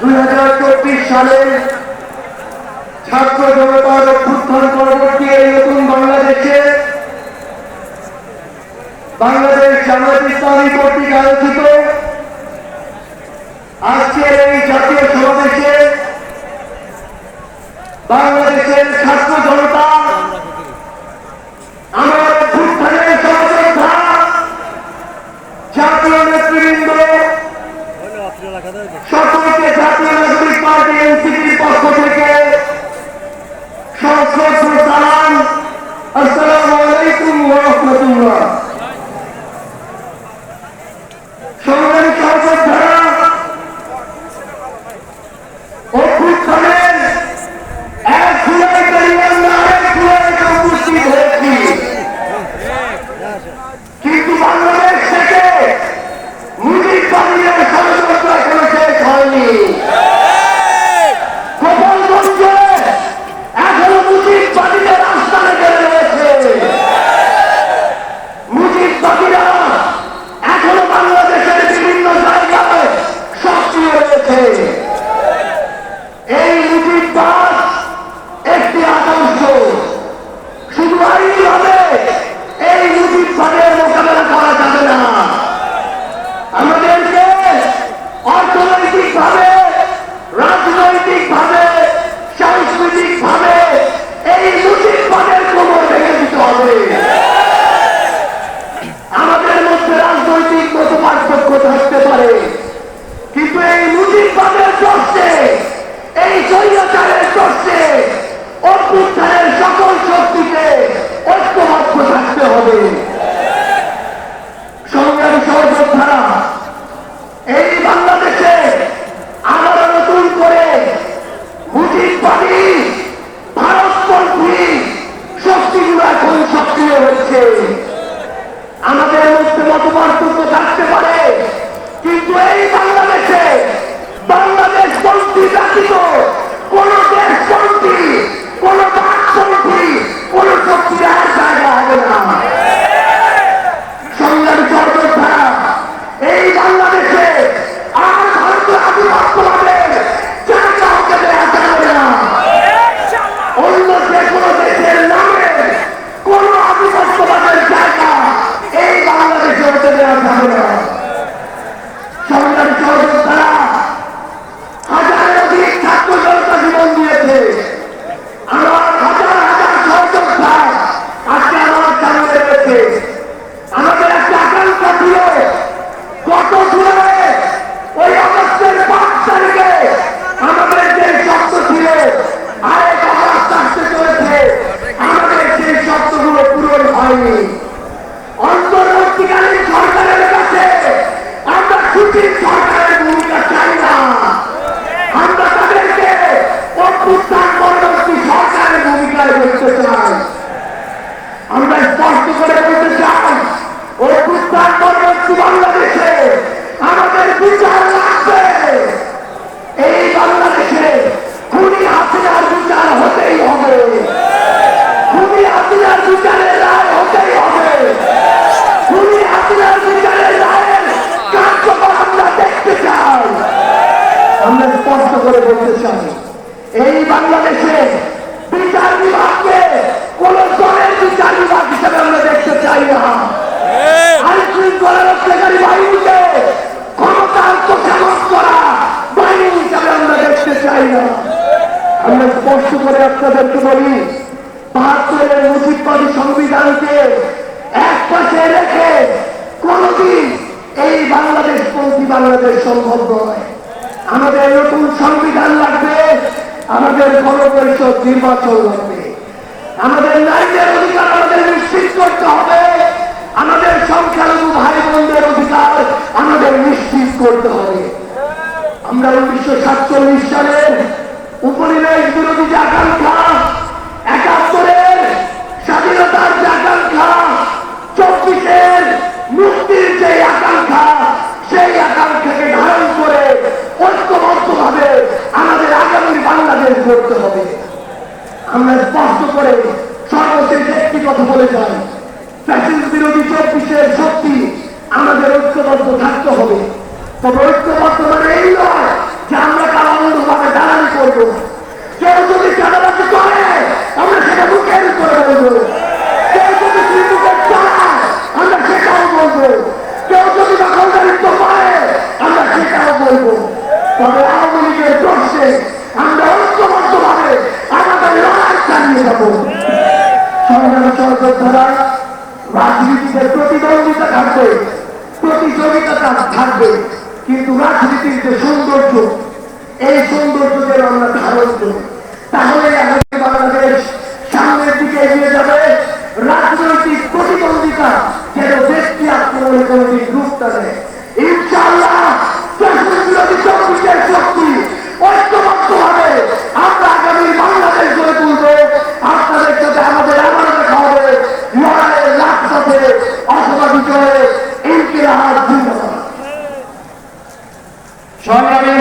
2024 সালে ছাত্র জনতার অভ্যুত্থান পরবর্তী এই নতুন বাংলাদেশে বাংলাদেশ জামায়াত ইসলামী কর্তৃক আয়োজিত আজকের এই জাতীয় সমাবেশে বাংলাদেশের ছাত্র জনতা আমার অভ্যুত্থানের সহযোদ্ধা জাতীয় নেতৃবৃন্দ সকলকে জাতীয় নাগরিক পার্টি এনসিপির পক্ষ থেকে সশ্রদ্ধ সালাম। আসসালামু আলাইকুম ওয়া রাহমাতুল্লাহ। সংগ্রামী সহযোদ্ধারা, অভ্যুত্থানের এক জুলাই তারিখে আমরা আরেক জুলাইতে উপস্থিত হয়েছি, কিন্তু বাংলাদেশ থেকে মুজিববাদীদের ষড়যন্ত্র এখনো শেষ হয়নি। গোপালগঞ্জে এখনো মুজিববাদীদের রাস্তায় গেড়ে রয়েছে। মুজিববাদীরা এখনো বাংলাদেশের বিভিন্ন জায়গায় সক্রিয় রয়েছে। এই মুজিববাদ একটি আদর্শ, শুধু আইনিভাবে এই মুজিববাদের মোকাবেলা করা যাবে না। আমাদেরকে অর্থনৈতিকভাবে, রাজনৈতিকভাবে, সাংস্কৃতিকভাবে এই মুজিববাদের কোমর ভেঙে দিতে হবে। আমাদের মধ্যে রাজনৈতিক মত পার্থক্য থাকতে পারে, কিন্তু এই মুজিববাদের প্রশ্নে, এই স্বৈরাচারের প্রশ্নে অভ্যুত্থানের সকল শক্তিকে ঐক্যবদ্ধ থাকতে হবে। সংগ্রামী সহযোদ্ধারা, এই বাংলাদেশে আবারও নতুন করে মুজিববাদী ভারতপন্থী শক্তিগুলো এখন সক্রিয় হচ্ছে। আমাদের মধ্যে মত পার্থক্য থাকতে পারে, কিন্তু এই বাংলাদেশে বাংলাদেশপন্থী ব্যতীত কোন দেশপন্থী, কোন বাকপন্থী, কোন শক্তির আর জায়গা হবে না। সংগ্রামী সহযোদ্ধারা, এই বাংলাদেশে আর ভারতের আধিপত্যবাদের জায়গা হতে দেওয়া যাবে না। অন্য যে কোনো দেশের নামে কোন আধিপত্যবাদের জায়গা এই বাংলাদেশে হতে দেওয়া যাবে না। সংগ্রামী সহযোদ্ধারা, হাজারের অধিক ছাত্র জনতা জীবন দিয়েছে। আমার হাজার হাজার সহযোদ্ধা আজকে আমার সামনে রয়েছে। আমাদের একটা আকাঙ্ক্ষা ছিল, গত জুলাই ওই আগস্টের 5 তারিখে আমাদের যে শর্ত ছিল, আরেক আগস্ট আসতে চলেছে, আমাদের সেই শর্তগুলো পূরণ হয়নি। অন্তর্বর্তীকালীন সরকারের কাছে আমরা ছুটির সরকারের ভূমিকা চাই না। আমরা তাদেরকে অভ্যুত্থান পরবর্তী সরকারের ভূমিকায় দেখতে চাই। আমরা স্পষ্ট করে বলতে চাই, অভ্যুত্থান পরবর্তী বাংলাদেশে আমাদের বিচার লাগবে। এই বাংলাদেশে খুনি হাসিনার বিচার হতেই হবে, খুনি হাসিনার বিচারের রায় হতেই হবে। খুনি হাসিনার বিচারের রায়ের কার্যকর আমরা দেখতে চাই। আমরা স্পষ্ট করে বলতে চাই, এই বাংলাদেশে বিচার বিভাগকে কোন দলের বিচার বিভাগ হিসেবে আমরা দেখতে চাই না। আইন শৃঙ্খলা রক্ষাকারী বাহিনীকে ক্ষমতার তোষামত করা বাহিনী হিসাবে আমরা দেখতে চাই না। আমরা স্পষ্ট করে আপনাদেরকে বলি, ৭২-এর মুজিববাদী সংবিধানকে এক পাশে রেখে কোনদিন এই বাংলাদেশপন্থী বাংলাদেশ সম্ভব নয়। আমাদের নতুন সংবিধান লাগবে, আমাদের গণপরিষদ নির্বাচন লাগবে, আমাদের নারীদের অধিকার আমাদের নিশ্চিত করতে হবে, আমাদের সংখ্যালঘু ভাই বোনদের অধিকার আমাদের নিশ্চিত করতে হবে। আমরা 1947 সালের উপনিবেশ বিরোধী যে আকাঙ্ক্ষা, ৭১-এর স্বাধীনতার যে আকাঙ্ক্ষা, ২৪-এর মুক্তির যে আকাঙ্ক্ষা, সেই আকাঙ্ক্ষাকে ধারণ করে ঐক্যবদ্ধভাবে আমাদের আগামীর বাংলাদেশ গড়তে হবে। আমরা স্পষ্ট করে সর্বশেষ একটি কথা বলে যাই, ফ্যাসিস্ট বিরোধী ২৪-এর শক্তি আমাদের ঐক্যবদ্ধ থাকতে হবে। তবে ঐক্যবদ্ধ মানে এই নয় যে আমরা কারো বন্ধভাবে দালালি করবো। কেউ যদি চাঁদাবাজি করে আমরা সেটা মুখের করে বলবো। কেউ যদি শ্রীমুখের চালায় আমরা সেটাও বলবো। কেউ যদি দখলদারিত্ব করে আমরা সেটাও বলবো। তবে আওয়ামী লীগের প্রশ্নে আমরা ঐক্যবদ্ধভাবে আমাদের লড়াই চালিয়ে যাবো। সংগ্রামী সহযোদ্ধারা, রাজনীতিতে প্রতিদ্বন্দ্বিতা থাকবে, প্রতিযোগিতা থাকবে, কিন্তু রাজনীতির যে সৌন্দর্য, এই সৌন্দর্য যেন আমরা ধারণ করি, তাহলে আমাদের বাংলাদেশ সামনের দিকে এগিয়ে যাবে। রাজনৈতিক প্রতিদ্বন্দ্বিতা যেন ব্যক্তি আক্রমণে কোনদিন রূপটা নেয়। ইনশাআল্লাহ বিরোধী চব্বিশের শক্তি ঐক্যবদ্ধভাবে আমরা আগামী বাংলাদেশ গড়ে তুলব। আপনাদের সাথে আমাদের আবারও দেখা হবে লড়াইয়ের রাজপথে অথবা বিজয়ে। ইনকিলাব জিন্দাবাদ। সংগ্রামী